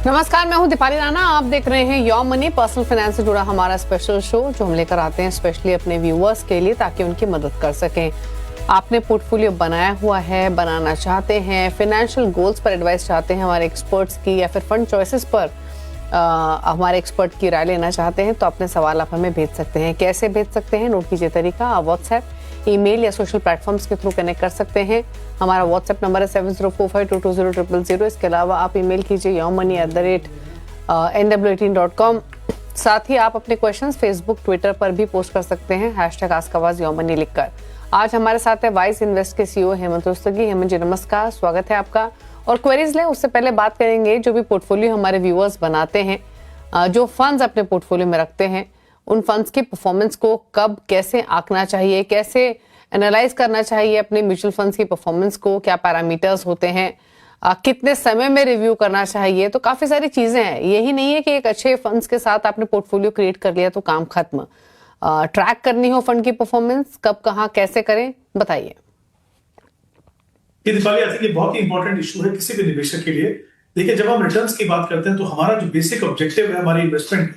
नमस्कार, मैं हूं दीपाली राणा। आप देख रहे हैं योर मनी, पर्सनल फाइनेंस से जुड़ा हमारा स्पेशल शो जो हम लेकर आते हैं स्पेशली अपने व्यूअर्स के लिए ताकि उनकी मदद कर सकें। आपने पोर्टफोलियो बनाया हुआ है, बनाना चाहते हैं, फाइनेंशियल गोल्स पर एडवाइस चाहते हैं हमारे एक्सपर्ट्स की, या फिर फंड चॉइसेस पर हमारे एक्सपर्ट की राय लेना चाहते हैं, तो अपने सवाल आप हमें भेज सकते हैं। कैसे भेज सकते हैं? नोट कीजिए तरीका। आप व्हाट्सएप, ईमेल या सोशल प्लेटफॉर्म्स के थ्रू कनेक्ट कर सकते हैं। हमारा व्हाट्सएप नंबर है 7045220000। इसके अलावा आप ईमेल कीजिए yourmoney@nw18.com। साथ ही आप अपने क्वेश्चंस फेसबुक, ट्विटर पर भी पोस्ट कर सकते हैं #AskAwaz लिखकर। आज हमारे साथ है वाइस इन्वेस्ट के सीईओ हेमंत रुस्तगी। हेमंत जी नमस्कार, स्वागत है आपका। और क्वेरीज लें उससे पहले बात करेंगे जो भी पोर्टफोलियो हमारे व्यूअर्स बनाते हैं, जो फंड्स अपने पोर्टफोलियो में रखते हैं, उन फंड्स की परफॉर्मेंस को कब कैसे आंकना चाहिए, कैसे एनालाइज करना चाहिए अपने म्यूचुअल फंड्स की परफॉर्मेंस को, क्या पैरामीटर्स होते हैं, कितने समय में रिव्यू करना चाहिए। तो काफी सारी चीजें हैं। यही नहीं है कि एक अच्छे फंड्स के साथ आपने पोर्टफोलियो क्रिएट कर लिया तो काम खत्म। ट्रैक करनी हो फंड की परफॉर्मेंस, कब कहाँ कैसे करें, बताइए। दीपाली, आई थिंक ये बहुत ही इंपॉर्टेंट इशू है किसी भी निवेशक के लिए। देखिए, जब हम रिटर्न्स की बात करते हैं तो हमारा जो बेसिक ऑब्जेक्टिव है हमारी इन्वेस्टमेंट,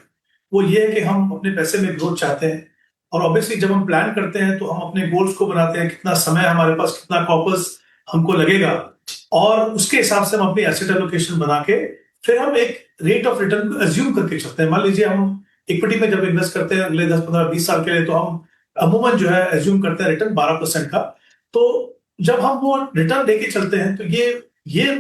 वो ये है कि हम अपने पैसे में ग्रोथ चाहते हैं। और ऑब्वियसली जब हम प्लान करते हैं तो हम अपने गोल्स को बनाते हैं, कितना समय हमारे पास, कितना कॉर्पस हमको लगेगा, और उसके हिसाब से हम अपनी एसेट एलोकेशन बना के फिर हम एक रेट ऑफ रिटर्न को एज्यूम करके चलते हैं। मान लीजिए हम इक्विटी में जब इन्वेस्ट करते हैं अगले 10, 15, 20 साल के लिए, तो हम अमूमन जो है एज्यूम करते हैं रिटर्न 12% का। तो जब हम वो रिटर्न लेके चलते हैं तो ये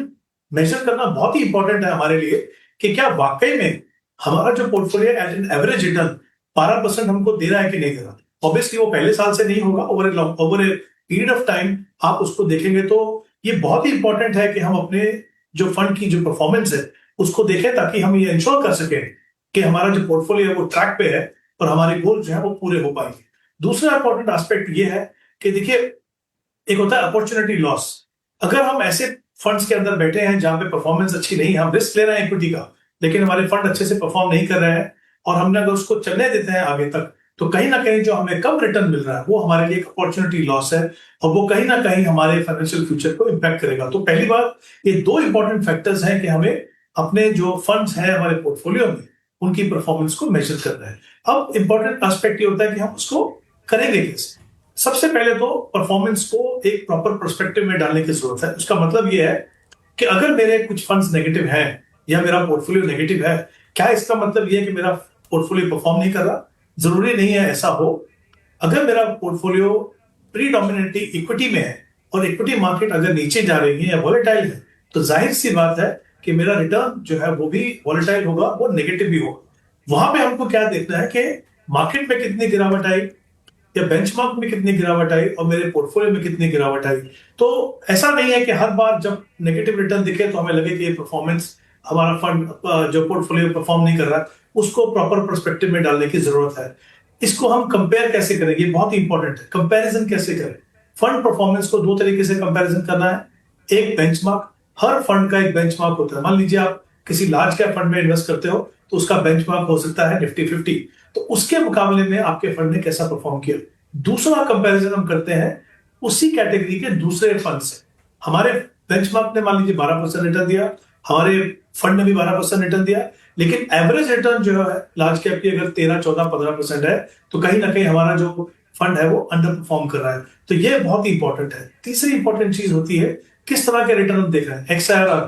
मेजर करना बहुत ही इंपॉर्टेंट है हमारे लिए कि क्या वाकई में हमारा जो portfolio at an average return 12% हमको दे रहा है कि नहीं दे रहा। ऑब्वियसली वो पहले साल से नहीं होगा, over a period of time आप उसको देखेंगे। तो ये बहुत ही इंपॉर्टेंट है कि हम अपने जो फंड की जो परफॉर्मेंस है उसको देखें, ताकि हम ये इंश्योर कर सकें कि हमारा जो पोर्टफोलियो है वो ट्रैक पे है और हमारे गोल जो है वो पूरे हो पाएंगे। दूसरा इंपॉर्टेंट एस्पेक्ट ये है कि देखिए, एक होता है अपॉर्चुनिटी लॉस। अगर हम ऐसे फंड्स के अंदर बैठे हैं जहां पे परफॉर्मेंस अच्छी नहीं है, हम रिस्क ले रहे हैं इक्विटी का, लेकिन हमारे फंड अच्छे से परफॉर्म नहीं कर रहे हैं, और हमने अगर उसको चलने देते हैं आगे तक, तो कहीं ना कहीं जो हमें कम रिटर्न मिल रहा है वो हमारे लिए एक अपॉर्चुनिटी लॉस है, और वो कहीं ना कहीं हमारे फाइनेंशियल फ्यूचर को इम्पैक्ट करेगा। तो पहली बात, ये दो इंपॉर्टेंट फैक्टर्स हैं कि हमें अपने जो फंड्स हैं हमारे पोर्टफोलियो में उनकी परफॉर्मेंस को मेजर करना है। अब इंपॉर्टेंट एस्पेक्ट ये होता है कि हम उसको करेंगे कैसे। सबसे पहले तो परफॉर्मेंस को एक प्रॉपर पर्सपेक्टिव में डालने की जरूरत है। उसका मतलब ये है कि अगर मेरे कुछ फंड्स नेगेटिव हैं या मेरा पोर्टफोलियो नेगेटिव है, क्या इसका मतलब ये है कि मेरा पोर्टफोलियो परफॉर्म नहीं कर रहा? जरूरी नहीं है ऐसा हो। अगर मेरा पोर्टफोलियो प्रीडोमिनेटली इक्विटी में है और इक्विटी मार्केट अगर नीचे जा रही है या वॉलेटाइल है, तो जाहिर सी बात है कि मेरा रिटर्न जो है वो भी वॉलेटाइल होगा, वो नेगेटिव भी होगा। वहां पे हमको क्या देखना है कि मार्केट में कितनी गिरावट आई या बेंचमार्क में कितनी गिरावट आई और मेरे पोर्टफोलियो में कितनी गिरावट आई। तो ऐसा नहीं है कि हर बार जब नेगेटिव रिटर्न दिखे तो हमें लगे कि ये परफॉर्मेंस, हमारा फंड जो पोर्टफोलियो परफॉर्म नहीं कर रहा, उसको प्रॉपर पर्सपेक्टिव में डालने की जरूरत है। इसको हम कंपेयर कैसे करेंगे, बहुत ही इंपॉर्टेंट है। कंपैरिजन कैसे करें? फंड परफॉर्मेंस को दो तरीके से कंपैरिजन करना है। एक बेंचमार्क, हर फंड का एक बेंचमार्क होता है। मान लीजिए आप किसी लार्ज कैप फंड में इन्वेस्ट करते हो तो उसका बेंचमार्क हो सकता है निफ्टी 50, तो उसके मुकाबले में आपके फंड ने कैसा परफॉर्म किया। दूसरा कंपैरिजन हम करते हैं उसी कैटेगरी के दूसरे फंड से। हमारे बेंचमार्क ने मान लीजिए 12% रिटर्न दिया, हमारे फंड ने भी 12% रिटर्न दिया, लेकिन एवरेज रिटर्न जो है लार्ज कैप की अगर 13, 14, 15% है, तो कहीं ना कहीं हमारा जो फंड है वो अंडर परफॉर्म कर रहा है। तो ये बहुत ही इंपॉर्टेंट है। तीसरी इंपॉर्टेंट चीज होती है किस तरह के रिटर्न हम देख रहे हैं। XIRR,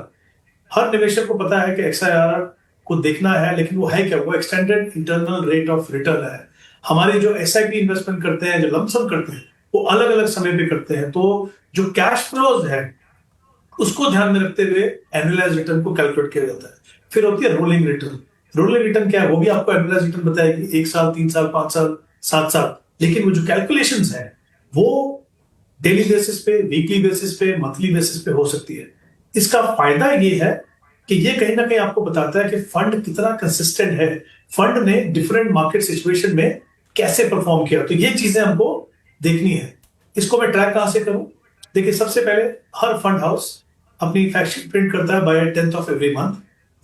हर निवेशक को पता है कि XIRR को देखना है, लेकिन वो है क्या? वो extended internal rate of return है। हमारे जो SIP इन्वेस्टमेंट करते हैं, जो लमसम करते हैं, वो अलग अलग समय पे करते हैं। तो जो कैश फ्लोज है उसको ध्यान में रखते हुए एनुअलाइज रिटर्न को कैलकुलेट किया जाता है। फिर होती है रोलिंग रिटर्न। रोलिंग रिटर्न क्या है? वो भी आपको एनुअलाइज रिटर्न बताएगी, 1 साल, 3 साल, 5 साल, 7 साल। लेकिन वो जो कैलकुलेशंस है वो डेली बेसिस पे, वीकली बेसिस पे, मंथली बेसिस पे हो सकती है। इसका फायदा ये है कि ये कहीं ना कहीं आपको बताता है कि फंड कितना कंसिस्टेंट है, फंड ने डिफरेंट मार्केट सिचुएशन में कैसे परफॉर्म किया। तो ये चीजें हमको देखनी है। इसको मैं ट्रैक कहां से करूं? देखिए, सबसे पहले हर फंड हाउस अपनी फैक्ट शीट प्रिंट करता है bye 10th of every month.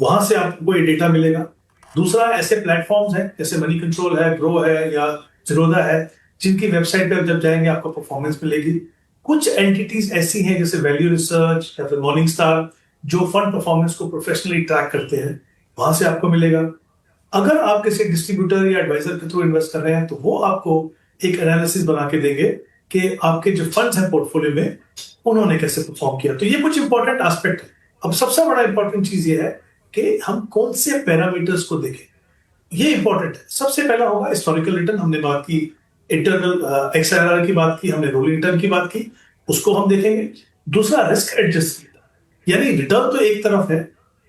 वहां से आपको ये डेटा मिलेगा। दूसरा, ऐसे प्लेटफॉर्म्स हैं जैसे मनी कंट्रोल है, ग्रो है या जीरोधा है, जिनकी वेबसाइट पे जब जाएंगे आपको परफॉर्मेंस मिलेगी। कुछ एंटिटीज ऐसी हैं जैसे वैल्यू रिसर्च या फिर मॉर्निंग स्टार, जो फंड परफॉर्मेंस को प्रोफेशनली ट्रैक करते हैं, वहां से आपको मिलेगा। अगर आप किसी डिस्ट्रीब्यूटर या एडवाइजर के थ्रू इन्वेस्ट कर रहे हैं तो वो आपको एक एनालिसिस बना के देंगे कि आपके जो फंड्स हैं पोर्टफोलियो में उन्होंने कैसे परफॉर्म किया। तो ये कुछ इंपॉर्टेंट एस्पेक्ट है। अब सबसे बड़ा इंपॉर्टेंट चीज ये है कि हम कौन से पैरामीटर्स को देखें, ये इंपॉर्टेंट है। सबसे पहला होगा हिस्टोरिकल रिटर्न, हमने बात की, इंटरनल एक्सआरआर की बात की, हमने रोलिंग रिटर्न की बात की, उसको हम देखेंगे। दूसरा रिस्क एडजस्ट रिटर्न, यानी रिटर्न तो एक तरफ है,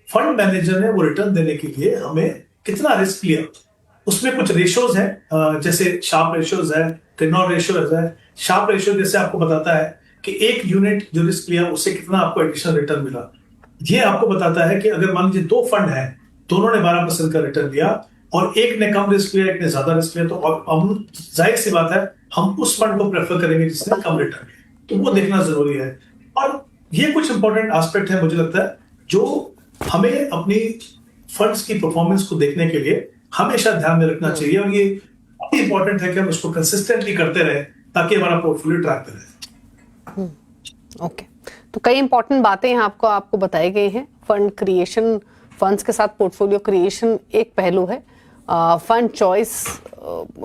फंड मैनेजर ने वो रिटर्न देने के लिए हमें कितना रिस्क लिया, उसमें कुछ रेशियोज हैं, जैसे शार्प रेशियोज है, टेनोर रेशियोज है। शार्प रेशियो जैसे आपको बताता है कि एक यूनिट जो रिस्क लिया उससे कितना आपको एडिशनल रिटर्न मिला। ये आपको बताता है कि अगर मान लीजिए दो फंड हैं, दोनों ने 12% का रिटर्न लिया और एक ने कम रिस्क लिया, एक ने ज्यादा रिस्क लिया, तो हम जाहिर सी बात है हम उस फंड को प्रेफर करेंगे जिसने कम रिटर्न लिया। तो वो देखना जरूरी है। और ये कुछ इंपॉर्टेंट एस्पेक्ट है मुझे लगता है जो हमें अपनी फंड्स की परफॉर्मेंस को देखने के लिए हमेशा ध्यान में रखना चाहिए। और ये बहुत इंपॉर्टेंट है कि हम उसको कंसिस्टेंटली करते रहे ताकि हमारा पोर्टफोलियो ट्रैक रहे। ओके, तो कई इंपॉर्टेंट बातें यहाँ आपको बताई गई हैं। फंड क्रिएशन, फंड्स के साथ पोर्टफोलियो क्रिएशन एक पहलू है। फंड चॉइस,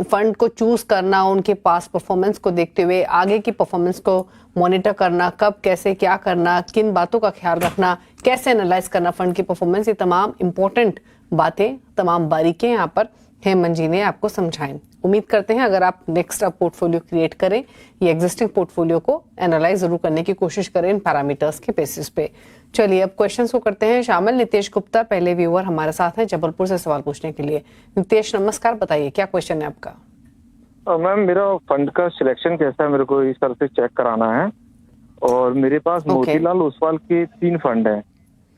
फंड को चूज करना, उनके पास परफॉर्मेंस को देखते हुए आगे की परफॉर्मेंस को मॉनिटर करना, कब कैसे क्या करना, किन बातों का ख्याल रखना, कैसे एनालाइज करना फंड की परफॉर्मेंस, ये तमाम इंपॉर्टेंट बातें, तमाम बारीकियां यहाँ पर हेमंत जी ने आपको समझाएं। उम्मीद करते हैं अगर आप नेक्स्ट आप पोर्टफोलियो क्रिएट करें, ये एग्जिस्टिंग पोर्टफोलियो को एनालाइज जरूर करने की कोशिश करें इन पैरामीटर्स के बेसिस पे। चलिए अब क्वेश्चंस को करते हैं शामिल। नितेश गुप्ता पहले व्यूअर हमारे साथ हैं जबलपुर से सवाल पूछने के लिए। नितेश नमस्कार, बताइए क्या क्वेश्चन है आपका। मैम मेरा फंड का सिलेक्शन कैसा है, मेरे को इस तरह से चेक कराना है। और मेरे पास मोतीलाल ओसवाल के 3 फंड हैं,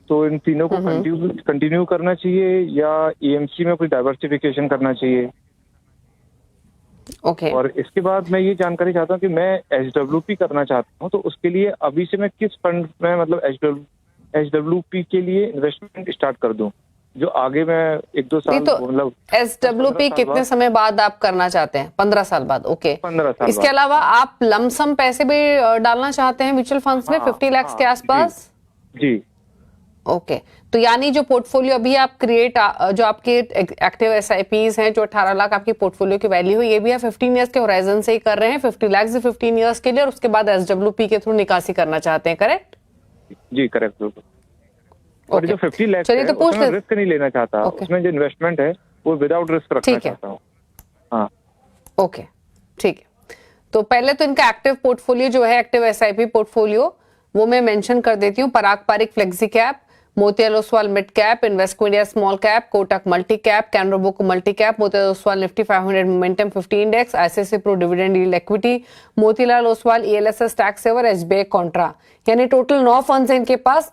तो इन तीनों को कंटिन्यू करना चाहिए या एएमसी में कोई डाइवर्सिफिकेशन करना चाहिए? ओके। और इसके बाद मैं ये जानकारी चाहता हूँ कि मैं एचडब्ल्यूपी करना चाहता हूँ, तो उसके लिए अभी से मैं किस फंड में मतलब एचडब्ल्यूपी के लिए इन्वेस्टमेंट स्टार्ट कर दूं, जो आगे मैं 1-2 साल मतलब एसडब्ल्यूपी कितने समय बाद आप करना चाहते हैं? 15 साल बाद। ओके, 15 साल। इसके अलावा आप लमसम पैसे भी डालना चाहते हैं म्यूचुअल फंड्स में 50 लाख के आसपास? जी। ओके, तो यानी जो पोर्टफोलियो अभी आप क्रिएट, जो आपके एक्टिव एसआईपीज हैं, जो 18 लाख आपकी पोर्टफोलियो की वैल्यू है, ये भी आप 15 इयर्स के होराइजन से ही कर रहे हैं, 50 लाख से 15 इयर्स के लिए, और उसके बाद एसडब्ल्यूपी के थ्रू निकासी करना चाहते हैं, करेक्ट? जी करेक्ट। और जो 50 लाख चलिए तो पूछ रिस्क नहीं लेना चाहता, उसमें जो इन्वेस्टमेंट है वो विदाउट रिस्क रखना चाहता हूँ। हाँ ओके ठीक है। तो पहले तो इनका एक्टिव पोर्टफोलियो जो है, एक्टिव एसआईपी पोर्टफोलियो, वो मैं मेंशन कर देती हूँ। Parag Parikh flexi cap, Motilal Oswal mid cap, Invesco India small cap, Kotak multi cap, Canara बुक multi cap, Motilal Oswal Nifty 500 momentum 50 index, ICICI pro dividend yield equity, Motilal Oswal ELSS tax saver, SBI contra, यानी total 9 funds हैं इनके पास।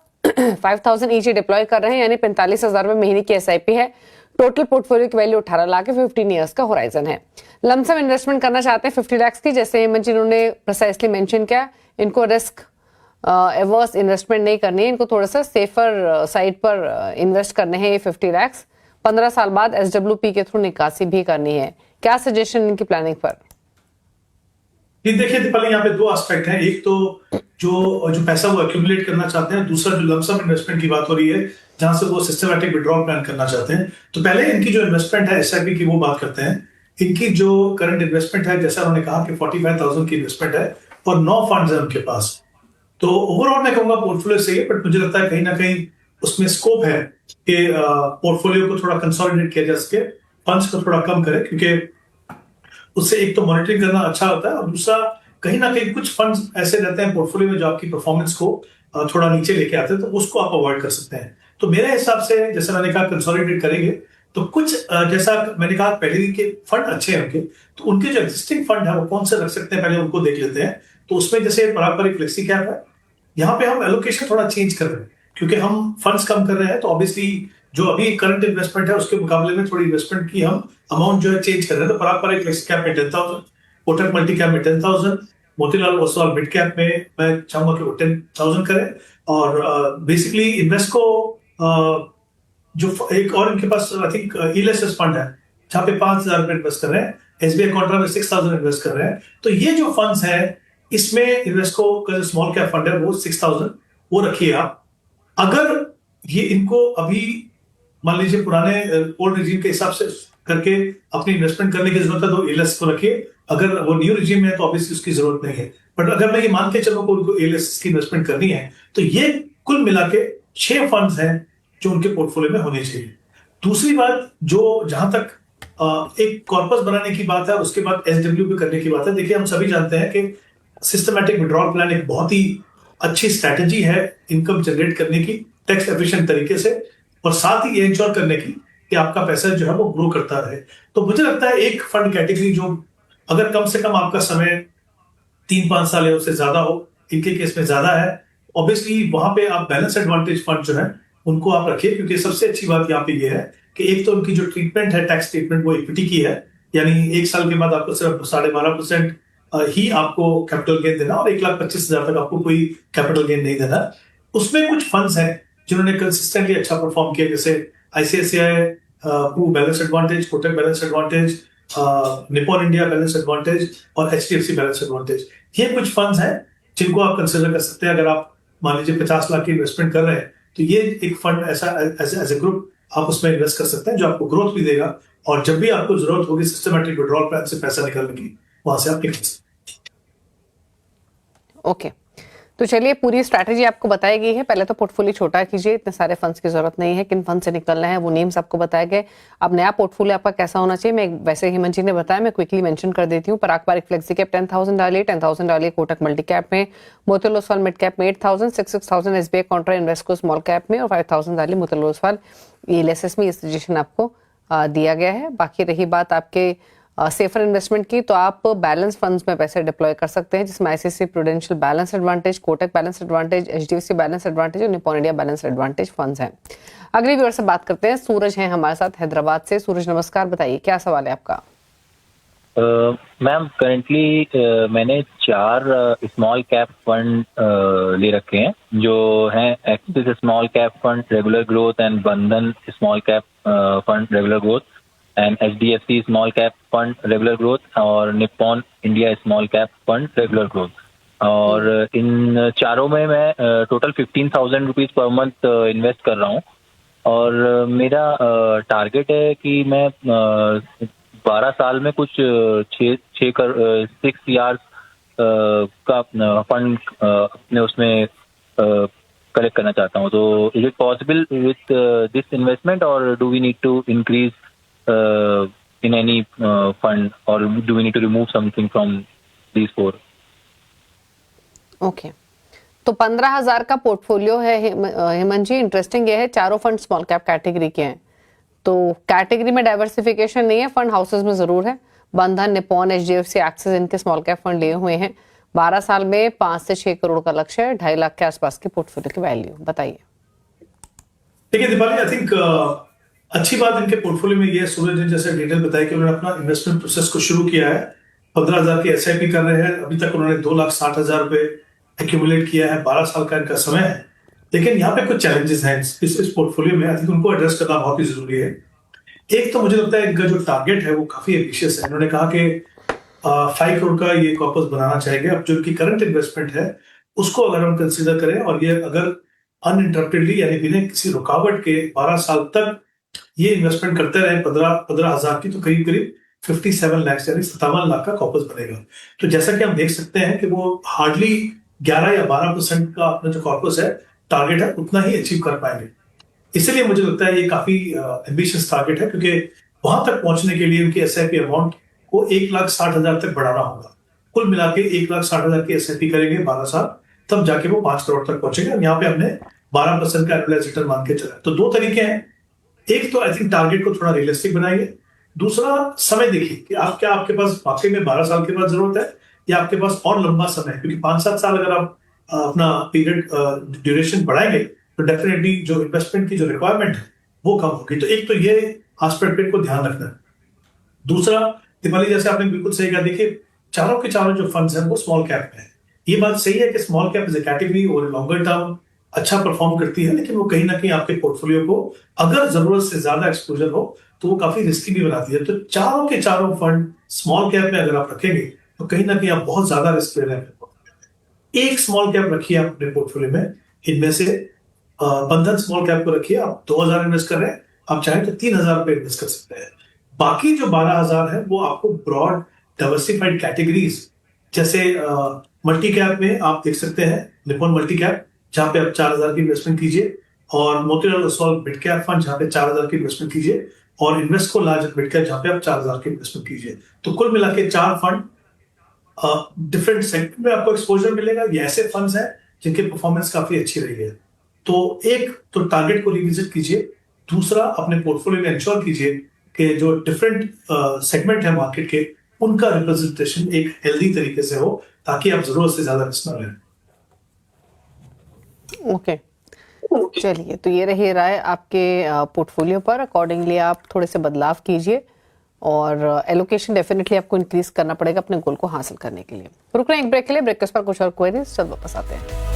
5000 each deploy कर रहे हैं, यानी 45,000 रुपए महीने की एसआईपी है। टोटल पोर्टफोलियो की वैल्यू 18 लाख है, 15 इयर्स का होराइजन है। लमसम इन्वेस्टमेंट करना चाहते हैं 50 लाख की, जैसे हेमंत जी ने प्रिसाइसली मेंशन किया। इनको रिस्क एवर्स इन्वेस्टमेंट नहीं करनी है, इनको थोड़ा सा सेफर साइड पर इन्वेस्ट करने हैं ये 50 लाख। 15 साल बाद एसडब्ल्यूपी के थ्रू निकासी भी करनी है। क्या सजेशन इनकी प्लानिंग पर? देखिए दीपाली, यहाँ पे 2 एस्पेक्ट हैं। एक तो जो पैसा वो एक्यूमुलेट करना चाहते हैं, दूसरा जो लमसम इन्वेस्टमेंट की बात हो रही है जहां से वो सिस्टमैटिक विड्रॉल प्लान करना चाहते हैं। तो पहले इनकी जो इन्वेस्टमेंट है एसआईपी की वो बात करते हैं। इनकी जो करंट इन्वेस्टमेंट है, जैसा उन्होंने कहा कि 45,000 की इन्वेस्टमेंट है और 9 फंड्स है उनके पास। तो ओवरऑल मैं कहूंगा पोर्टफोलियो सही है, बट मुझे लगता है कहीं ना कहीं उसमें स्कोप है कि पोर्टफोलियो को थोड़ा कंसोलिडेट किया जा सके, फंड्स को थोड़ा कम करे, क्योंकि उससे एक तो मॉनिटरिंग करना अच्छा होता है और दूसरा कहीं ना कहीं कुछ फंड्स ऐसे रहते हैं पोर्टफोलियो में जो आपकी परफॉर्मेंस को थोड़ा नीचे लेके आते हैं, तो उसको आप अवॉइड कर सकते हैं। तो मेरे हिसाब से जैसे मैंने कहा कंसोलिडेट करेंगे तो कुछ जैसा मैंने कहा पहले के फंड अच्छे हैं उनके, तो उनके जो एग्जिस्टिंग फंड है वो कौन से रख सकते हैं पहले उनको देख लेते हैं। तो उसमें जैसे पारंपरिक फ्लेक्सी कैप है, यहाँ पे हम एलोकेशन थोड़ा चेंज कर रहे हैं क्योंकि हम फंड्स कम कर रहे हैं, तो ऑब्वियसली जो अभी करंट इन्वेस्टमेंट है उसके मुकाबले में थोड़ी इन्वेस्टमेंट की हम अमाउंट जो है चेंज कर रहे हैं। तो पारंपरिक फ्लेक्सी कैप में 10,000, कोटक मल्टी कैप में 10,000, मोतीलाल ओसवाल मिड कैप में मैं चाहूंगा कि वो 10,000 करें। और बेसिकली इन्वेस्ट को जो एक और इनके पास आई थिंक ईएलएसएस फंड है जहां पे 5,000 रुपए इन्वेस्ट कर रहे हैं, एसबीआई कॉन्ट्रा में 6,000 इन्वेस्ट कर रहे हैं। तो ये जो फंड्स है इसमें इन्वेस्को का जो स्मॉल कैप फंड है वो 6,000 वो रखिए आप। अगर ये इनको अभी मान लीजिए पुराने ओल्ड रिजीम के हिसाब से करके अपनी इन्वेस्टमेंट करने की जरूरत है तो एलएस को रखिए, अगर वो न्यू रिजीम में है तो ऑब्वियसली उसकी जरूरत नहीं है। बट अगर मैं ये मान के चलूं कि उनको एलएस की इन्वेस्टमेंट करनी है तो ये कुल मिला के 6 फंड्स हैं जो उनके पोर्टफोलियो में होने चाहिए। दूसरी बात, जो जहां तक एक कॉर्पस बनाने की बात है, उसके बाद एसडब्ल्यू भी करने की बात है। देखिए, हम सभी जानते हैं कि सिस्टमैटिक विड्रॉल प्लान एक बहुत ही अच्छी स्ट्रैटेजी है इनकम जनरेट करने की टैक्स एफिशिएंट तरीके से, और साथ ही ये इंश्योर करने की कि आपका पैसा जो है वो ग्रो करता रहे। तो मुझे लगता है एक फंड कैटेगरी जो अगर कम से कम आपका समय 3-5 साल या उससे ज्यादा हो, इनके केस में ज्यादा है, ऑब्वियसली वहां पे आप बैलेंस एडवांटेज फंड जो है उनको आप रखिए, क्योंकि सबसे अच्छी बात यहाँ पे ये है कि एक तो उनकी जो ट्रीटमेंट है, टैक्स ट्रीटमेंट, वो इक्विटी की है, यानी 1 साल के बाद आपको सिर्फ 12.5% ही आपको कैपिटल गेन देना और 1,25,000 तक आपको कोई कैपिटल गेन नहीं देना। उसमें कुछ फंड्स हैं जिन्होंने कंसिस्टेंटली अच्छा परफॉर्म किया, जैसे ICICI balance advantage, Kotak balance advantage, Nippon India balance advantage और एचडीएफसी बैलेंस एडवांटेज। ये कुछ फंड्स हैं जिनको आप कंसिडर कर सकते हैं। अगर आप मान लीजिए 50 लाख की इन्वेस्टमेंट कर रहे हैं तो ये एक फंड ऐसा एज ए ग्रुप आप उसमें इन्वेस्ट कर सकते हैं, जो आपको ग्रोथ भी देगा, और जब भी आपको जरूरत होगी सिस्टमैटिक विड्रॉल प्लान से पैसा निकालने की, वहां से आप निकल सकते हैं। ओके, तो चलिए पूरी स्ट्रैटेजी आपको बताई गई है। पहले तो पोर्टफोलियो छोटा कीजिए, इतने सारे फंड्स की जरूरत नहीं है, किन फंड से निकलना है वो नेम्स आपको बताए गए। अब नया पोर्टफोलियो आपका कैसा होना चाहिए, मैं वैसे हेमंत जी ने बताया, मैं क्विकली मेंशन कर देती हूँ। पराग पारिक फ्लेक्सी कैप 10,000 डालिए, 10,000 डालिए कोटक मल्टी कैप में, मोतीलाल ओसवाल मिड कैप में 8,000, 6,000 SBI Contra Invesco small cap में, और 5,000 डालिए मोतीलाल ओसवाल ईएलएसएस में। ये सजेशन आपको दिया गया है। बाकी रही बात आपके सेफर इन्वेस्टमेंट की, तो आप बैलेंस फंड्स में पैसे डिप्लॉय कर सकते हैं, जिसमें ICICI prudential balance advantage, Kotak balance advantage, HDFC balance advantage और Nippon India balance advantage funds हैं। अगले व्यूअर से बात करते हैं। सूरज हैं हमारे साथ हैदराबाद से। सूरज नमस्कार, बताइए क्या सवाल है आपका। मैम करेंटली मैंने 4 स्मॉल कैप फंड ले रखे हैं, जो हैं Axis small cap fund regular growth and Bandhan small cap fund regular growth and HDFC small cap fund regular growth और Nippon India small cap fund regular growth. और इन चारों में मैं टोटल 15,000 रुपीज पर मंथ इन्वेस्ट कर रहा हूँ, और मेरा टारगेट है कि मैं 12 साल में कुछ 6 इयर्स का फंड अपने उसमें कलेक्ट करना चाहता हूँ। तो is it possible with this investment, और do we need to increase in any fund, or do we need to remove something from these 4? Okay, तो 15,000 का पोर्टफोलियो है हेमंत जी। इंटरेस्टिंग ये है, चारों फंड स्मॉल कैप कैटेगरी के हैं, तो कैटेगरी में डाइवर्सिफिकेशन नहीं है, फंड हाउसेस में जरूर है। बंधन, निपॉन, एचडीएफसी, एक्सिस, इनके स्मॉल कैप फंड लिए हुए हैं। 12 साल में 5 से 6 करोड़ का लक्ष्य है, 2.5 लाख के आसपास की पोर्टफोलियो की वैल्यू। बताइए। देखिए दीपाली, आई थिंक अच्छी बात इनके पोर्टफोलियो में ये है, सूरज ने जैसे डिटेल बताया कि उन्होंने अपना इन्वेस्टमेंट प्रोसेस को शुरू किया है। 15,000 की एसआईपी कर रहे हैं, अभी तक उन्होंने 2,60,000 रुपए एक्यूमुलेट किया है। 12 साल का इनका समय है, लेकिन यहाँ पे कुछ चैलेंजेस हैं इस पोर्टफोलियो में। आई थिंक उनको एड्रेस करना बहुत ही जरूरी है। एक तो मुझे लगता है इनका जो टारगेट है वो काफी एम्बिशियस है। उन्होंने कहा कि 5 करोड़ का ये कॉर्पस बनाना चाहेंगे। अब जो इनकी करंट इन्वेस्टमेंट है उसको अगर हम कंसिडर करें, और ये अगर अनइंटरप्टेडली यानी बिना किसी रुकावट के 12 साल तक ये इन्वेस्टमेंट करते रहे 15,000 की, तो करीब करीब 57 लाख यानी 57 लाख का कॉर्पस बनेगा। तो जैसा कि हम देख सकते हैं कि वो हार्डली 11 या 12% का अपना जो कॉर्पस है टारगेट है उतना ही अचीव कर पाएंगे। इसलिए मुझे लगता है ये काफी एम्बिशियस टारगेट है, क्योंकि वहां तक पहुंचने के लिए उनकी एसआईपी अमाउंट को 1,60,000 तक बढ़ाना होगा। कुल मिला के 1,60,000 की एसआईपी करेंगे 12 साल, तब जाके वो 5 करोड़ तक पहुंचेंगे। यहाँ पे हमने 12% का एनुअलाइज्ड रिटर्न मान के चला। तो 2 तरीके हैं, एक तो आई थिंक टारगेट को थोड़ा रियलिस्टिक बनाइए, दूसरा समय देखिए कि आपके पास वाकई में 12 साल के बाद जरूरत है या आपके पास और लंबा समय है, क्योंकि 5-7 साल अगर आप अपना पीरियड ड्यूरेशन बढ़ाएंगे तो डेफिनेटली जो इन्वेस्टमेंट की जो रिक्वायरमेंट है वो कम होगी। तो एक तो ये एस्पेक्ट को ध्यान रखना है। दूसरा, दिवाली जैसे आपने बिल्कुल सही कहा, देखिए चारों के चारों जो फंड्स हैं वो स्मॉल कैप में है। ये बात सही है कि small cap is A category और लॉन्गर टर्म अच्छा परफॉर्म करती है, लेकिन वो कहीं ना कहीं आपके पोर्टफोलियो को अगर जरूरत से ज्यादा एक्सपोजर हो तो वो काफी रिस्की भी बनाती है। तो चारों के चारों फंड स्मॉल कैप में अगर आप रखेंगे तो कहीं ना कहीं आप बहुत ज्यादा रिस्क ले रहे हैं। एक स्मॉल कैप रखिए आप अपने पोर्टफोलियो में, इनमें से बंधन स्मॉल कैप को रखिए, आप 2,000 इन्वेस्ट कर रहे हैं, आप चाहें तो 3,000 रुपए इन्वेस्ट कर सकते हैं। बाकी जो 12,000 है वो आपको ब्रॉड डाइवर्सिफाइड कैटेगरीज, जैसे मल्टी कैप में आप देख सकते हैं निप्पॉन मल्टी कैप, जहां पे आप 4,000 की इन्वेस्टमेंट कीजिए, और Motilal Oswal mid cap fund जहां पे 4,000 की इन्वेस्टमेंट कीजिए, और इन्वेस्टको लार्ज मिड कैप जहां पे आप 4,000 की इन्वेस्टमेंट कीजिए। तो कुल मिला के 4 फंड डिफरेंट सेगमेंट में आपको एक्सपोजर मिलेगा। ये ऐसे फंड्स हैं जिनकी परफॉर्मेंस काफी अच्छी रही है। तो एक तो टारगेट को रिविजिट कीजिए, दूसरा अपने पोर्टफोलियो में इंश्योर कीजिए कि जो डिफरेंट सेगमेंट है मार्केट के, उनका रिप्रेजेंटेशन एक हेल्दी तरीके से हो, ताकि आप जरूरत से ज्यादा रिस्क न लें। ओके, चलिए, तो ये रही राय आपके पोर्टफोलियो पर। अकॉर्डिंगली आप थोड़े से बदलाव कीजिए और एलोकेशन डेफिनेटली आपको इंक्रीज करना पड़ेगा अपने गोल को हासिल करने के लिए। रुक रहे हैं एक ब्रेक के लिए, ब्रेक के पर कुछ और क्वेरीज, चल वापस आते हैं।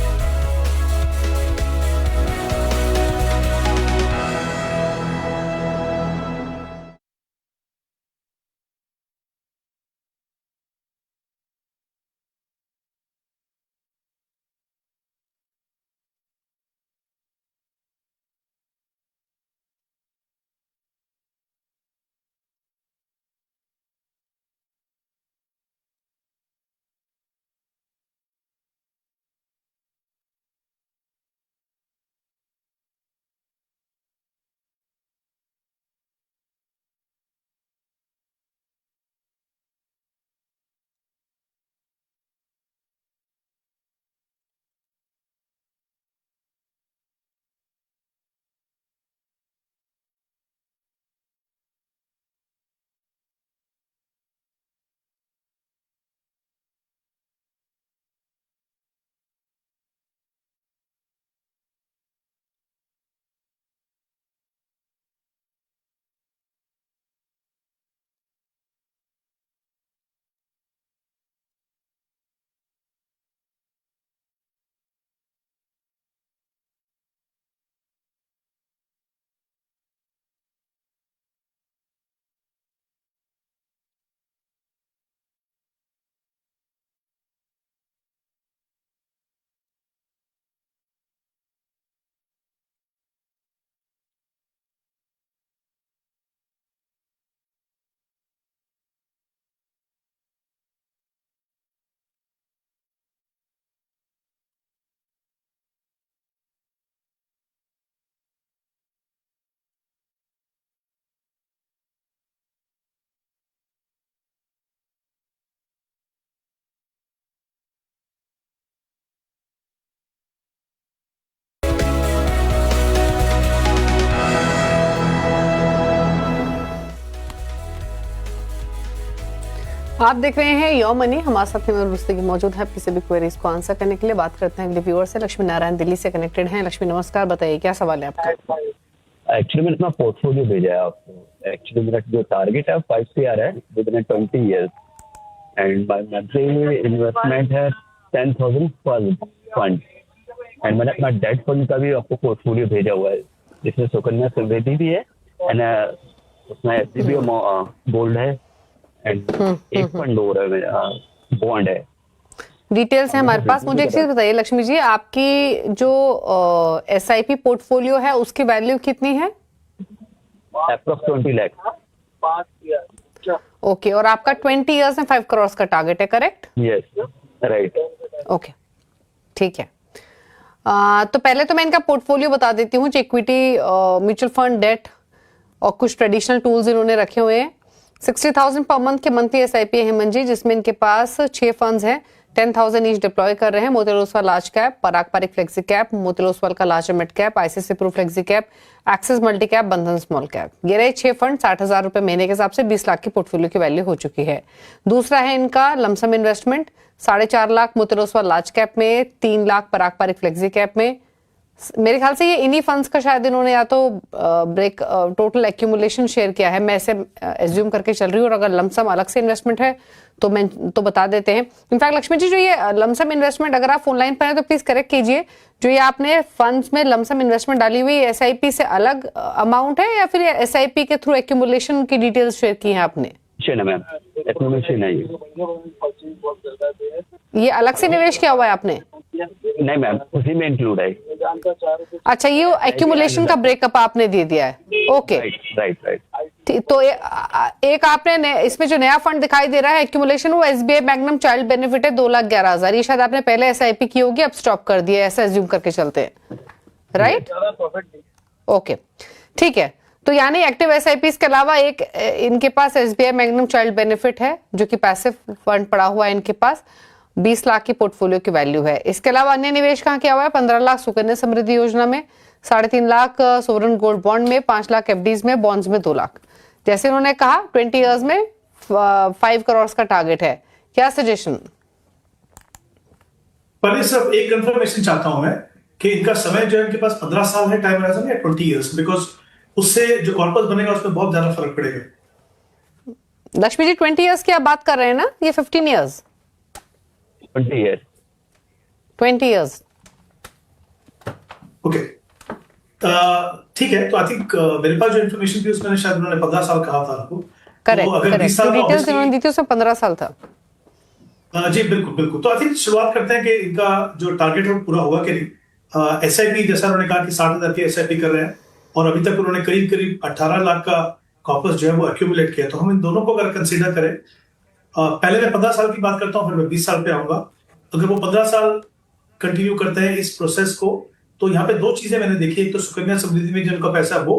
आप देख रहे हैं योर मनी, हमारे साथ में रुस्तगी मौजूद है किसी भी क्वेरीज को आंसर करने के लिए। बात करते हैं अगले व्यूअर से। लक्ष्मी नारायण दिल्ली से कनेक्टेड हैं। लक्ष्मी नमस्कार, बताइए क्या सवाल है आपका? एक्चुअली मैंने अपना पोर्टफोलियो भेजा है आपको। एक्चुअली मेरा जो टारगेट है 5 CR है with in 20 years and my monthly investment है 10,000 पर फंड। एंड मैंने अपना डेट फंड का भी आपको पोर्टफोलियो भेजा हुआ है, जिसमें सुकन्या समृद्धि भी है एंड उसमें SBI गोल्ड है एंड एक फंड और है मेरा बॉन्ड है। डिटेल्स है हमारे पास। मुझे एक चीज बताइए लक्ष्मी जी, आपकी जो SIP पोर्टफोलियो है उसकी वैल्यू कितनी है? अप्रॉक्स 20 लाख। ओके, और आपका 20 इयर्स में 5 करोड़ का टारगेट है, करेक्ट? Yes, right. ओके, ठीक है। तो पहले तो मैं इनका पोर्टफोलियो बता देती हूँ। इक्विटी, म्यूचुअल फंड, डेट और कुछ ट्रेडिशनल टूल्स इन्होंने रखे हुए हैं। 60,000 पर मंथ के मंथली SIP है हेमंत जी, जिसमें इनके पास 6 फंड्स हैं। 10,000 ईच डिप्लॉय कर रहे हैं। Motilal Oswal large cap, Parag Parikh flexi cap, Motilal Oswal का large mid cap, ICICI Pru flexi cap, Axis multi cap, Bandhan small cap. ये रहे 6 फंड। 60,000 रुपए महीने के हिसाब से 20 लाख की पोर्टफोलियो की वैल्यू हो चुकी है। दूसरा है इनका lump sum investment, 4.5 lakh Motilal Oswal large cap में, 3 लाख पराग पारिक फ्लेक्सी कैप में। मेरे ख्याल से ये इन्हीं फंड्स का शायद इन्होंने या तो ब्रेक टोटल एक्यूमुलेशन शेयर किया है, मैं ऐसे एज्यूम करके चल रही हूँ। और अगर लमसम अलग से इन्वेस्टमेंट है तो बता देते हैं। इनफैक्ट लक्ष्मी जी, जो ये लमसम इन्वेस्टमेंट, अगर आप ऑनलाइन पर हैं तो प्लीज करेक्ट कीजिए, जो ये आपने फंड्स में लमसम इन्वेस्टमेंट डाली हुई SIP से अलग अमाउंट है या फिर SIP के थ्रू एक्यूमुलेशन की डिटेल्स शेयर की है आपने? मैम एक्यूमुलेशन है ये अलग से निवेश किया हुआ है आपने? नहीं मैम, उसी में इंक्लूड है। अच्छा, ये एक्यूमुलेशन का ब्रेकअप आपने दे दिया है, ओके। राइट। तो एक आपने इसमें जो नया फंड दिखाई दे रहा है एक्यूमुलेशन, वो एसबीआई मैग्नम चाइल्ड बेनिफिट है 2,11,000। ये शायद आपने पहले एसआईपी की होगी, अब स्टॉप कर दिया, ऐसा एज्यूम करके चलते हैं, राइट? ओके, ठीक है। तो यानी एक्टिव एसआईपीज के अलावा एक इनके पास एसबीआई मैग्नम चाइल्ड बेनिफिट है, जो कि पैसिव फंड पड़ा हुआ है इनके पास, 20 लाख की पोर्टफोलियो की वैल्यू है। इसके अलावा अन्य निवेश कहाँ किया हुआ है? 15 लाख सुकन्या समृद्धि योजना में, 3.5 लाख सोवरेन गोल्ड बॉन्ड में, 5 लाख एफडीज में, बॉन्ड्स में 2 लाख। जैसे उन्होंने कहा 20 इयर्स में 5 करोड़ का टारगेट है। क्या सजेशन? पर सिर्फ एक कंफर्मेशन चाहता हूं मैं कि इनका समय जो है, इनके पास 15 साल है टाइम होराइजन या 20 इयर्स, बिकॉज उससे जो कॉर्पस बनेगा उसमें बहुत ज्यादा फर्क पड़ेगा। लक्ष्मी जी, 20 इयर्स की आप बात कर रहे हैं ना, ये 15 इयर्स? 20 years। 20 इयर्स, ओके, ठीक है। तो आई थिंक मेरे पास जो इन्फॉर्मेशन थी उसमें शायद उन्होंने 15 साल कहा था आपको। करेक्ट तो अगर 20 साल का डिटेल्स उन्होंने दी थी, उसमें 15 साल था। जी बिल्कुल। तो आई थिंक शुरुआत करते हैं कि इनका जो टारगेट है वो पूरा हुआ कि नहीं। एसआईपी, जैसा उन्होंने कहा कि 60,000 की एसआईपी कर रहे हैं, और अभी तक उन्होंने करीब 18 लाख का कॉर्पस जो है वो एक्यूमुलेट किया। तो हम इन दोनों को अगर कंसीडर करें, पहले मैं 15 साल की बात करता हूँ, फिर मैं 20 साल पे आऊंगा। अगर वो 15 साल कंटिन्यू करते हैं इस प्रोसेस को, तो यहाँ पे 2 चीजें मैंने देखी। एक तो सुकन्या समृद्धि में जिनका पैसा वो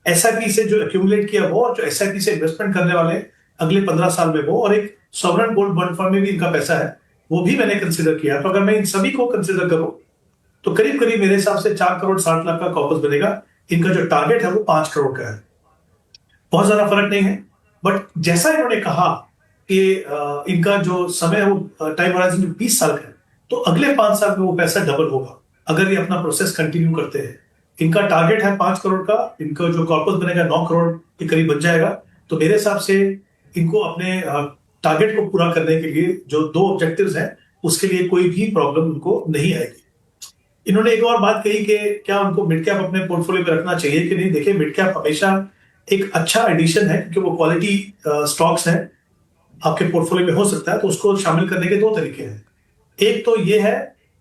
एसआईपी से जो एक्यूमुलेट किया वो, और जो एसआईपी से इन्वेस्टमेंट करने वाले अगले 15 साल में वो, और एक सॉवरेन गोल्ड बॉन्ड फंड में भी इनका पैसा है, वो भी मैंने कंसिडर किया। तो अगर मैं इन सभी को कंसिडर करूं तो करीब मेरे हिसाब से 4 करोड़ 60 लाख का कॉर्पस बनेगा। इनका जो टारगेट है वो 5 करोड़ का है। बहुत ज्यादा फर्क नहीं है, बट जैसा इन्होंने कहा कि इनका जो समय है वो टाइम होराइजन 20 साल का है, तो अगले 5 साल में वो पैसा डबल होगा अगर ये अपना प्रोसेस कंटिन्यू करते हैं। इनका टारगेट है 5 करोड़ का, इनका जो कॉर्पस बनेगा 9 करोड़ के करीब बन जाएगा। तो मेरे हिसाब से इनको अपने टारगेट को पूरा करने के लिए जो 2 ऑब्जेक्टिव्स हैं, उसके लिए कोई भी प्रॉब्लम उनको नहीं आएगी। इन्होंने एक और बात कही कि क्या उनको मिड कैप अपने पोर्टफोलियो में रखना चाहिए कि नहीं। देखिए, मिड कैप हमेशा एक अच्छा एडिशन है, क्योंकि वो क्वालिटी स्टॉक्स हैं, आपके पोर्टफोलियो में हो सकता है। तो उसको शामिल करने के 2 तरीके हैं। एक तो ये है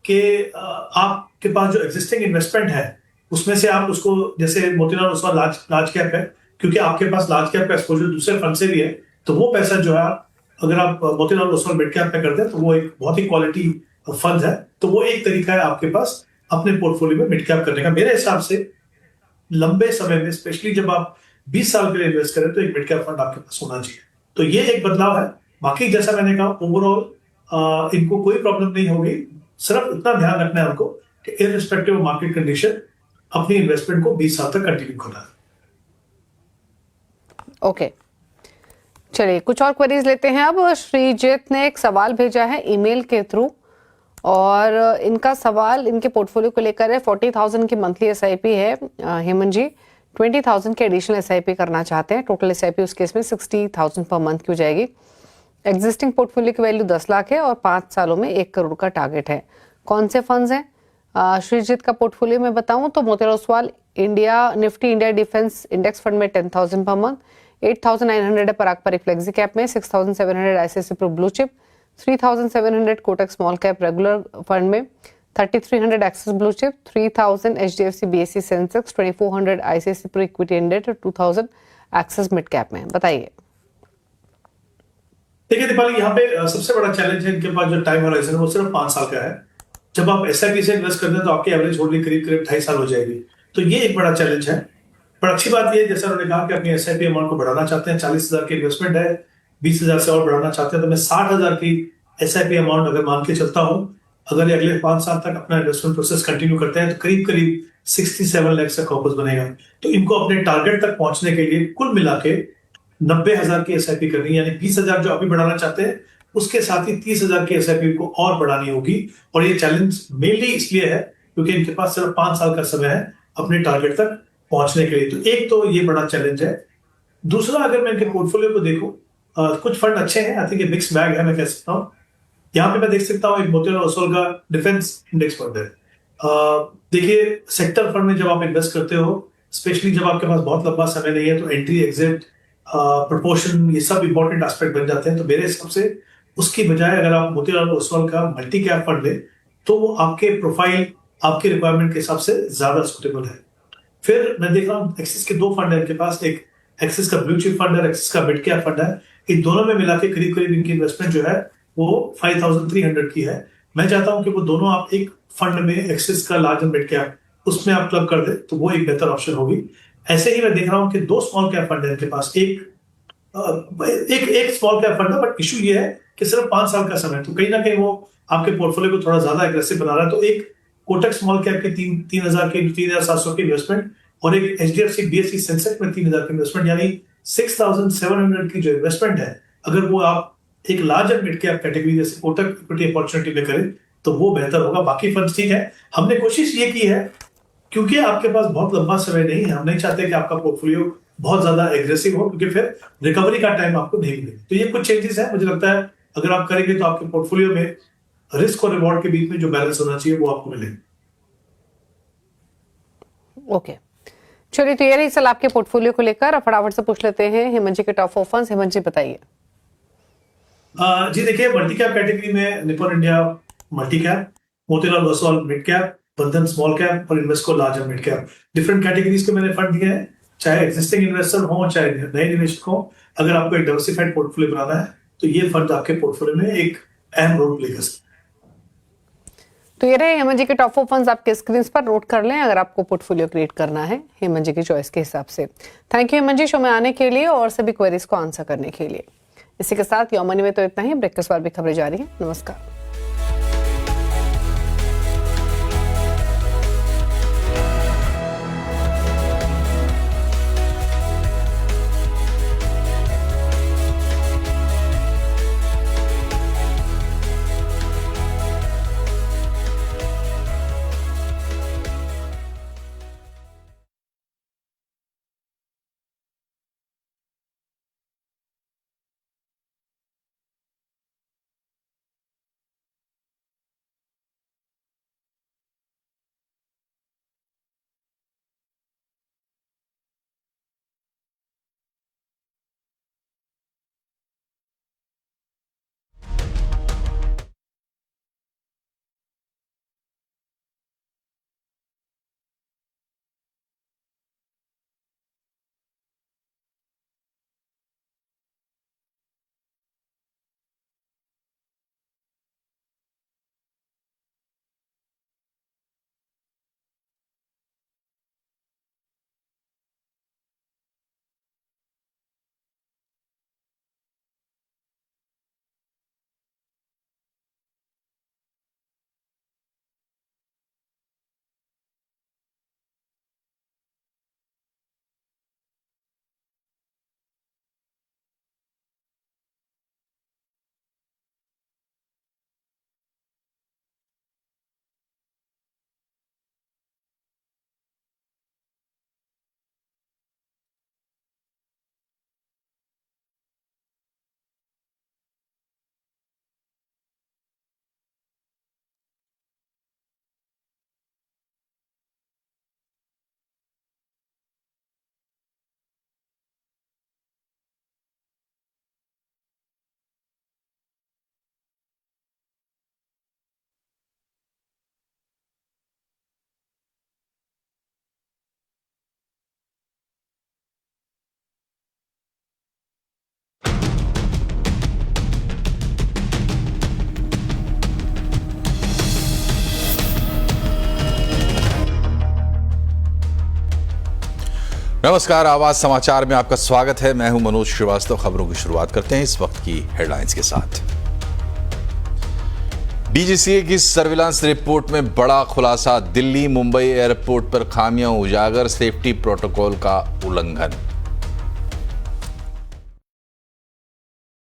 कि आपके पास जो एग्जिस्टिंग इन्वेस्टमेंट है उसमें से आप उसको, जैसे मोतीलाल ओसवाल लार्ज कैप है, क्योंकि आपके पास लार्ज कैप का एक्सपोजर दूसरे फंड से भी है, तो वो पैसा जो है अगर आप मोतीलाल ओसवाल मिड कैप में करते हैं तो वो एक बहुत ही क्वालिटी फंड है। तो वो एक तरीका है आपके पास अपने पोर्टफोलियो में मिड कैप करने का। मेरे हिसाब से लंबे समय में, स्पेशली जब आप 20 साल के लिए इन्वेस्ट करें, तो एक मिड कैप फंड आपके पास होना चाहिए। तो ये एक बदलाव है। बाकी जैसा मैंने कहा, ओवरऑल इनको कोई प्रॉब्लम नहीं होगी। सिर्फ इतना ध्यान रखना है उनको कि इररिस्पेक्टिव ऑफ मार्केट कंडीशन अपनी इन्वेस्टमेंट को 20 साल तक कंटिन्यू करना है। ओके, चलिए कुछ और क्वेरीज लेते हैं। अब श्रीजीत ने एक सवाल भेजा है ईमेल के थ्रू, और इनका सवाल इनके पोर्टफोलियो को लेकर है। 40,000 की मंथली एसआईपी है हेमंत जी, 20,000 के एडिशनल एसआईपी करना चाहते हैं। टोटल एसआईपी उस केस में 60,000 पर मंथ की हो जाएगी। एग्जिस्टिंग पोर्टफोलियो की वैल्यू 10 लाख है और 5 सालों में 1 करोड़ का टारगेट है। कौन से फंड्स हैं श्रीजीत का पोर्टफोलियो में बताऊं तो Motilal Oswal Nifty India defence index fund में 10,000 पर मंथ, 8,900 है पराग पर फ्लेक्सी कैप में, 6,700 ICICI Pru blue chip, 3,700 Kotak small cap regular fund में, 3,300 Axis blue chip, 3,000 HDFC BSE Sensex, 2,400 ICICI Pru equity index और 2,000 एक्सिस मिड कैप में। बताइए। देखिए दीपाली, यहाँ पे सबसे बड़ा चैलेंज है इनके पास जो टाइम होराइजन है वो सिर्फ 5 साल का है। जब आप एसआईपी से इन्वेस्ट करते हैं तो आपकी एवरेज होल्डिंग करीब 2.5 साल हो जाएगी। तो ये एक बड़ा चैलेंज है। पर अच्छी बात ये, जैसा उन्होंने कहा कि अपनी एसआईपी अमाउंट को बढ़ाना चाहते हैं। 40,000 की इन्वेस्टमेंट है, 20,000 से और बढ़ाना चाहते हैं। तो मैं 60,000 की एसआईपी अमाउंट अगर मान के चलता हूँ, अगर ये अगले 5 साल तक अपना इन्वेस्टमेंट प्रोसेस कंटिन्यू करते हैं, तो करीब 67 लाख का कॉर्पस बनेगा। तो इनको अपने टारगेट तक पहुंचने के लिए कुल मिला के 90,000 की एसआईपी करनी है। यानी 20,000 जो अभी बढ़ाना चाहते हैं, उसके साथ ही 30,000 की एसआईपी को और बढ़ानी होगी। और ये चैलेंज मेनली इसलिए है क्योंकि इनके पास सिर्फ 5 साल का समय है अपने टारगेट तक पहुंचने के लिए। तो एक तो ये बड़ा चैलेंज है। दूसरा, अगर मैं इनके पोर्टफोलियो को देखूं, कुछ फंड अच्छे हैं। आई थिंक ये मिक्स बैग है, मैं कह सकता हूँ। यहाँ पे मैं देख सकता हूँ एक मोतीलाल ओसवाल का डिफेंस इंडेक्स फंड है। देखिए, सेक्टर फंड में जब आप इन्वेस्ट करते हो, स्पेशली जब आपके पास बहुत लंबा समय नहीं है, तो एंट्री एग्जिट प्रोपोर्शन ये सब इंपॉर्टेंट एस्पेक्ट बन जाते हैं। तो मेरे हिसाब से उसकी बजाय अगर आप मोतीलाल ओसवाल का मल्टी कैप फंड लें, तो वो आपके प्रोफाइल आपके रिक्वायरमेंट के हिसाब से ज्यादा सुटेबल है। फिर मैं देख रहा हूँ एक्सिस के 2 फंड है इनके पास, एक एक्सिस का ब्लू चिप फंड है, एक्सिस का मिड कैप फंड है। इन दोनों में मिला के करीब करीब इनकी इन्वेस्टमेंट जो है वो 5300 की है। मैं चाहता हूं कि वो दोनों आप एक फंड में एक्सिस का लार्ज एंड मिड कैप उसमें आप क्लब कर दे तो वो एक बेहतर ऑप्शन होगी। ऐसे ही मैं देख रहा हूं कि 2 स्मॉल कैप फंड है इनके पास, एक स्मॉल कैप फंड है, बट इशू ये है कि सिर्फ 5 साल का समय, तो कहीं ना कहीं वो आपके पोर्टफोलियो को थोड़ा ज्यादा एग्रेसिव बना रहा है। तो एक कोटक स्मॉल कैप के 3,700 की इन्वेस्टमेंट और एक एचडीएफसी बीएसई सेंसेक्स में 3,000 की इन्वेस्टमेंट, यानी 6,700 की जो इन्वेस्टमेंट है, अगर वो आप एक large and mid cap category जैसे कोटक इक्विटी अपॉर्चुनिटी में करें तो वो बेहतर होगा। बाकी फंड्स ठीक है, हमने कोशिश ये की है क्योंकि आपके पास बहुत लंबा समय नहीं है, हम नहीं चाहते कि आपका पोर्टफोलियो बहुत ज्यादा एग्रेसिव हो क्योंकि फिर रिकवरी का टाइम आपको नहीं मिलेगा। तो ये कुछ चेंजेस है, मुझे लगता है अगर आप करेंगे तो आपके पोर्टफोलियो में रिस्क और रिवॉर्ड के बीच में जो बैलेंस होना चाहिए वो आपको मिलेगा। ओके, चलिए तो ये रही सलाह आपके पोर्टफोलियो को लेकर। अब फटाफट से पूछ लेते हैं हेमंत जी के टॉप 4 फंड्स। हेमंत जी बताइए। जी देखिए, मल्टी कैप कैटेगरी में Nippon India multi cap, Motilal Oswal mid cap, Bandhan small cap और Invesco large and mid cap, different categories के मैंने फंड दिए हैं, चाहे एग्जिस्टिंग इन्वेस्टर हो चाहे नए निवेशक हो। अगर आपको एक डाइवर्सिफाइड पोर्टफोलियो बनाना है तो ये फंड आपके पोर्टफोलियो में एक अहम रोल प्ले कर सकते हैं। तो ये रहे हेमंत जी के टॉप 4 फंड्स, आपके स्क्रीन पर नोट कर लें अगर आपको पोर्टफोलियो क्रिएट करना है हेमंत जी की चॉइस के हिसाब से। Thank you Hemant ji show में आने के लिए और सभी क्वेरीज को आंसर करने के लिए। इसी के साथ यो मनी में तो इतना ही। ब्रेक के बाद भी खबरें जारी हैं। नमस्कार। नमस्कार, आवाज समाचार में आपका स्वागत है। मैं हूं मनोज श्रीवास्तव। खबरों की शुरुआत करते हैं इस वक्त की हेडलाइंस के साथ। डीजीसीए की सर्विलांस रिपोर्ट में बड़ा खुलासा, दिल्ली मुंबई एयरपोर्ट पर खामियां उजागर, सेफ्टी प्रोटोकॉल का उल्लंघन।